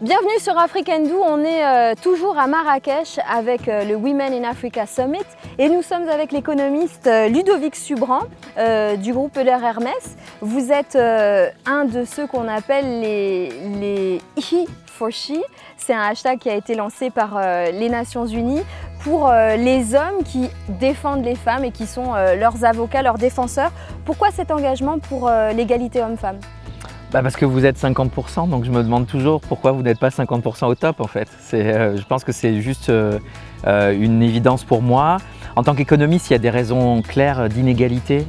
Bienvenue sur Africandou, on est toujours à Marrakech avec le Women in Africa Summit et nous sommes avec l'économiste Ludovic Subran du groupe Euler Hermès. Vous êtes un de ceux qu'on appelle les He for She. C'est un hashtag qui a été lancé par les Nations Unies pour les hommes qui défendent les femmes et qui sont leurs avocats, leurs défenseurs. Pourquoi cet engagement pour l'égalité homme-femme ? Parce que vous êtes 50%, donc je me demande toujours pourquoi vous n'êtes pas 50% au top en fait. Je pense que c'est juste une évidence pour moi. En tant qu'économiste, il y a des raisons claires d'inégalité,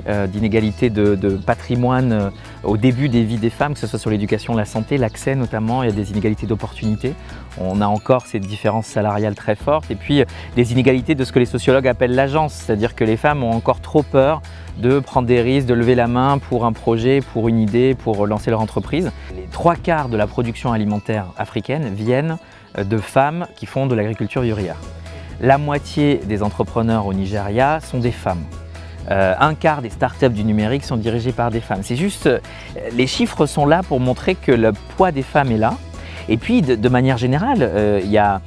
de patrimoine au début des vies des femmes, que ce soit sur l'éducation, la santé, l'accès notamment. Il y a des inégalités d'opportunités. On a encore ces différences salariales très fortes. Et puis des inégalités de ce que les sociologues appellent l'agence, c'est-à-dire que les femmes ont encore trop peur de prendre des risques, de lever la main pour un projet, pour une idée, pour lancer leur entreprise. Les 3/4 de la production alimentaire africaine viennent de femmes qui font de l'agriculture vivrière. La moitié des entrepreneurs au Nigeria sont des femmes. Un quart des startups du numérique sont dirigées par des femmes. C'est juste, les chiffres sont là pour montrer que le poids des femmes est là. Et puis, de manière générale, il y a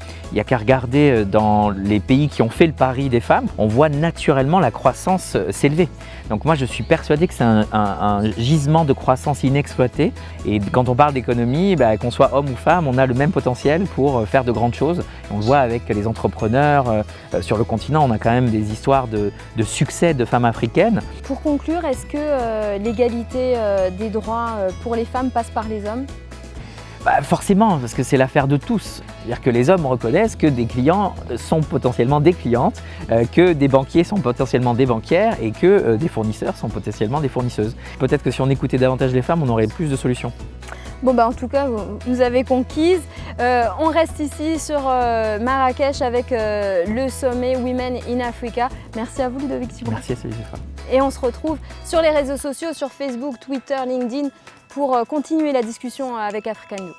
qu'à regarder dans les pays qui ont fait le pari des femmes, on voit naturellement la croissance s'élever. Donc moi, je suis persuadé que c'est un gisement de croissance inexploité. Et quand on parle d'économie, qu'on soit homme ou femme, on a le même potentiel pour faire de grandes choses. On le voit avec les entrepreneurs sur le continent, on a quand même des histoires de succès de femmes africaines. Pour conclure, est-ce que l'égalité des droits pour les femmes passe par les hommes ? Forcément, parce que c'est l'affaire de tous. C'est-à-dire que les hommes reconnaissent que des clients sont potentiellement des clientes, que des banquiers sont potentiellement des banquières et que des fournisseurs sont potentiellement des fournisseuses. Peut-être que si on écoutait davantage les femmes, on aurait plus de solutions. En tout cas, vous avez conquise. On reste ici sur Marrakech avec le sommet Women in Africa. Merci à vous, Ludovic Subran. Merci à Céline. Et on se retrouve sur les réseaux sociaux, sur Facebook, Twitter, LinkedIn, pour continuer la discussion avec Africandou.